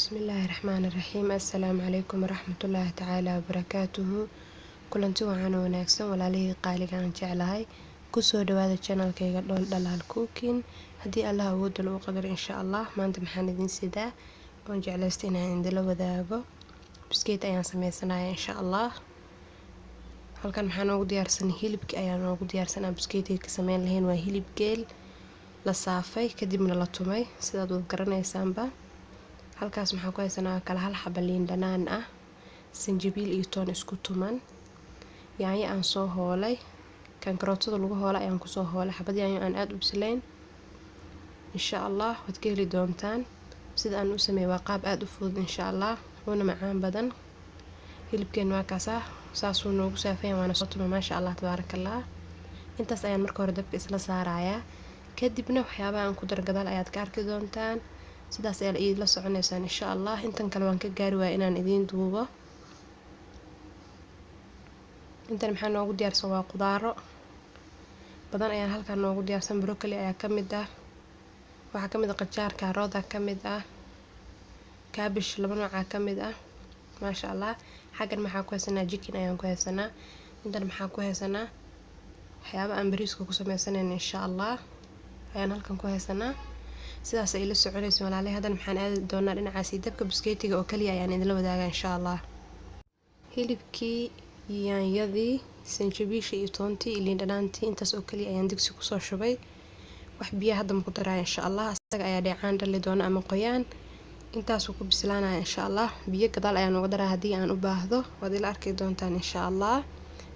Bismillaahi Raxmaani Raxiim. Assalaamu calaykum waraxmatullaahi tacaala wabarakaatuhu. Kulanti wacan oo wanaagsan walaalihii qaaliga aan jeclahay. Kusoo dhawaada channelkayga Dhool Dhalaal Cooking. Haddii Allah awoodda uu qadaro insha Allah maanta maxaan idin sidaa oon jeclaystay inaan idinla wadaago. Biskeet ayaan sameysanayaa insha Allah. Halkan maxaan noogu diyaarsan hilibki ayaan noogu diyaarsanaa biskeetka ka sameyn lahayn waa hilib geel la saafay kadibna la tumay sidaad wad garanaysaanba. Halkaas maxaan ku haysanaa kala hal xabo liin dhanaan ah, sinjibiil iyo toon isku tuman, yaanyo aan soo hoolay, kan karootada lagu hoolay ayaan kusoo hoolay, xabad yaanyo aan aad u bislayn. Insha Allah waad ka heli doontaan sida aan u sameeyay waa qaab aad u fudud insha Allah una macaan badan. Hilibkeen waa kaasa saasuu noogu saafay waana soo tumay maasha Allah tabaarakallah. Intaas ayaan marka hore dabka isla saarayaa kadibna waxyaabaha aan ku dargadaal ayaad ka arki doontaan. Sidaas ayaa idin la soconaysaan insha Allah. Intan kale waan ka gaari waayay inaan idin duubo. Intan maxaa noogu diyaarsan waa qudaaro badan ayaan halkaan noogu diyaarsan. Broccoli ayaa ka mid ah, waxaa ka mid ah qajaar, kaarooda ka mid ah, kaabish laba nooc ka mid ah maasha Allah. Xaggan maxaa ku haysanaa chicken ayaan ku haysanaa. Intan maxaa ku haysanaa waxyaabo aan bariiska ku sameysanayn insha Allah ayaan halkan ku haysanaa. sidaas ay la soconayso walaalay. Hadan maxaan aadi doonaa dhinacaas dabka biskeetiga oo kaliya ayaan idinla wadaagaa insha Allah. Hilibkii, yaanyadii, sinjibiisha iyo toontii iyo liin dhanaantii intaas oo kaliya ayaan digsi ku soo shubay. Wax biyo hadda ma ku daraa insha Allah. Asaga ayaa dheecaan dhali doona ama qoyaan. Intaas ku bislaanaya insha Allah. Biyo gadaal ayaan uga daraa haddii aan u baahdo. Waad ila arki doontaan insha Allah.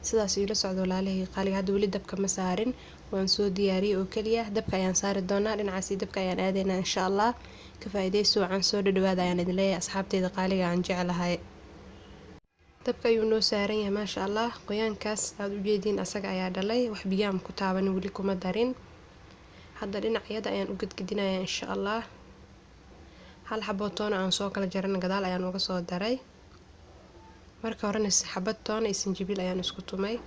sidaas ila socdo walaalihii qaaliga. Hadda weli dabka ma saarin. waan soo diyaariyay oo kaliya dabka ayaan saari doonaa. dhinacaas dabka ayaan aadaynaa insha Allah. ka faa'iideyso wacan soo dhawaada ayaan idin leeyahay asxaabteyda qaaliga aan jeclahay. dabka ayuu noo saaran yahay maasha Allah. qoyaankaas aad u jeediin asaga ayaa dhalay. wax biyo aan ku taaban weli kuma darin. hadda dhinacyada ayaan u gadgadinayaa insha Allah. hal xabo toon aan soo kala jaran gadaal ayaan uga soo daray. marka horena xabad toon iyo sinjibiil ayaan isku tumay.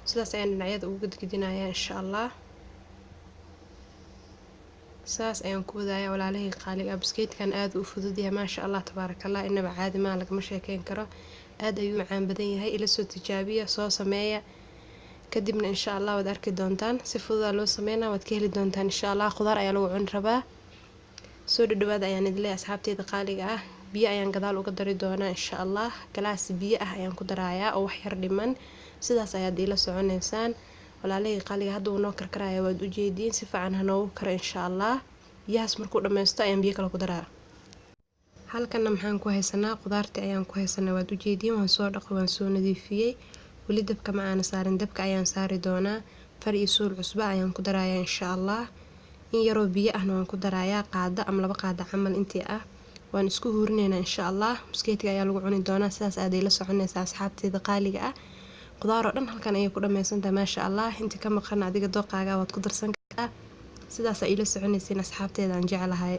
sidaas ayaan dhinacyada ugu gadgadinayaa insha Allah. saas ayaan ku wadaaya walaalihii qaaliga. biskeetkan aad u fudud yahay maasha Allah tabaarakallah. inaba caadi ma lagama sheekeyn karo. aad ayuu macaan badan yahay. ila soo tijaabiya soo sameeya kadibna insha Allah waad arki doontaan si fudud loo sameeynaa. waad ka heli doontaan insha Allah. khudaar ayaa lagu cuni rabaa. soo dhawaada ayaan idin leeyahay asxaabteyda qaaliga ah. biyo ayaan gadaal uga dari doonaa insha Allah. galaas biyo ah ayaan ku darayaa oo wax yar dhiman. sidaas ayaad ila soconaysaan walaalihii qaaliga. hadda uu noo karkaraya waad u jeediin si fiican ha noogu karo insha Allah. biyahaas markuu dhammaysto ayaan biyo kale ku daraa. halkanna maxaan ku haysanaa khudaartii ayaan ku haysanaa waad u jeediin. waan soo dhaqay waan soo nadiifiyey. weli dabka ma aana saarin. dabka ayaan saari doonaa. far iyo suul cusba ayaan ku darayaa insha Allah. in yaroo biyo ahna waan ku darayaa qaada ama laba qaada camal intii ah. waan isku huurinaynaa insha Allah. biskeetiga ayaa lagu cuni doonaa. sidaas aad ila soconaysaa asxaabteyda qaaliga ah. khudaar oo dhan halkan ayay ku dhammaysantahay maasha Allah. inta ka maqan adiga dooqaaga waad ku darsan kartaa. sidaas ay ila soconaysiin asxaabteyda aan jeclahay.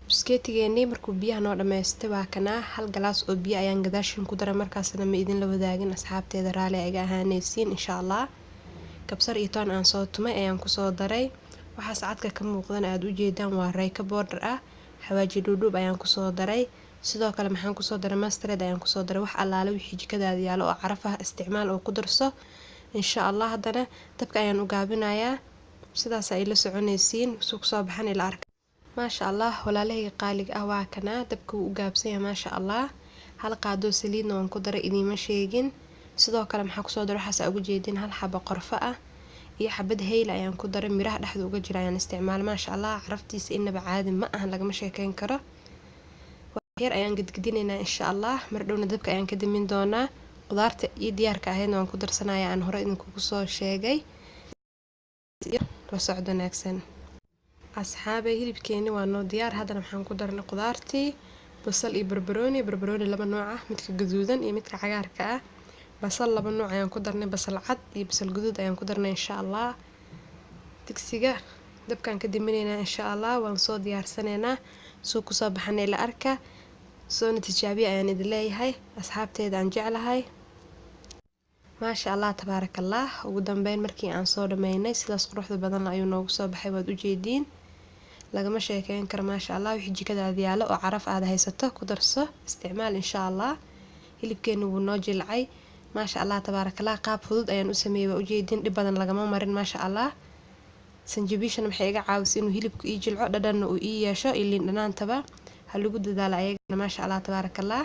biskeetigeennii markuu biyaha noo dhammaystay waa kanaa. hal galaas oo biyo ayaan gadaashin ku daray. markaasna ma idin la wadaagin asxaabteyda raali iga ahaanaysiin insha Allah. kabsar iyo toon aan soo tumay ayaan kusoo daray. waxaas cadka ka muuqdana aad u jeedaan waa reyka boodhar ah. xawaaji dhuudhuub ayaan kusoo daray. sidoo kale maxaan kusoo daray mustard ayaan kusoo daray. wax allaale wixii jikadaada yaalo oo caraf ah isticmaal oo ku darso insha Allah. haddana dabka ayaan u gaabinayaa. sidaas ay la soconaysiin soo soo baxan ila arka maasha Allah. walaalihii qaaliga ah waa kanaa. dabka uu u gaabsan yahay maasha Allah. hal qaado saliidna waan ku daray idiima sheegin. sidoo kale maxaa kusoo daray waxaas ugu jeedin hal xabo qorfo ah iyo xabad hayl ayaan ku daray. miraha dhexda uga jira ayaan isticmaal maasha Allah. caraftiisa inaba caadi ma ahan lagama sheekeyn karo. yar ayaan gadgadinaynaa insha Allah. mar dhowna dabka ayaan ka damin doonaa. khudaarta iyo diyaarka ahaydna waan ku darsanayaa aan hore idinkugu soo sheegay. la socod wanaagsan asxaabay. hilibkeeni waa noo diyaar. haddana maxaan ku darnay khudaartii basal iyo barbarooni. barbarooni laba nooc ah midka gaduudan iyo midka cagaarka ah. basal laba nooc ayaan ku darnay. basal cad iyo basal guduud ayaan ku darnay insha Allah. digsiga dabkaan ka diminaynaa insha Allah. waan soo diyaarsanaynaa soo ku soo baxanay la arka. soo tijaabiya ayaan idin leeyahay asxaabteyda aan jeclahay. maasha Allah tabaarakallah. ugu dambeyn markii aan soo dhameynay sidaas quruxda badan ayuu noogu soo baxay waad u jeediin. lagama sheekeyn karo maasha Allah. Wixii jikadaada yaalo oo caraf aad haysato ku darso, isticmaal insha Allah. hilibkeenu wuu noo jilcay maasha Allah tabaarakallah. qaab fudud ayaan u sameeyay, waa ujeedin dhib badan lagama marin maasha Allah. sanjabiishana maxay iga caawisay inuu hilibku ii jilco, dhadhanna uu ii yeesho, ilin dhanaantaba ha lagu dadaalo ayagana maasha Allah tabaarakallah.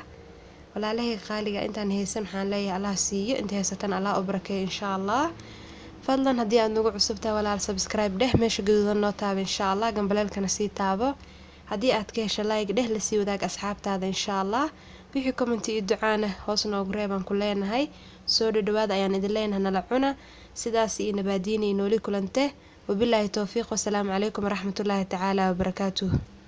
walaalahay qaaliga intaan haysan waxaan leeyahay Allah siiyo, inta haysatan Allah u barakeeyo insha Allah. fadlan haddii aad nagu cusubtahay walaal subscribe dheh, meesha gaduudan noo taabo insha Allah, gambaleelkana sii taabo. haddii aad ka hesho like dheh, lasii wadaag asxaabtaada insha Allah. wixii comment iyo ducaana hoos noogu reebaan ku leenahay. soo dhawaada ayaan idin leenahay, nala cuna sidaas iyo nabaadiinay nooli kulante. wabilaahi towfiiq, wasalaamu calaykum waraxmatullaahi tacaala wabarakaatuh.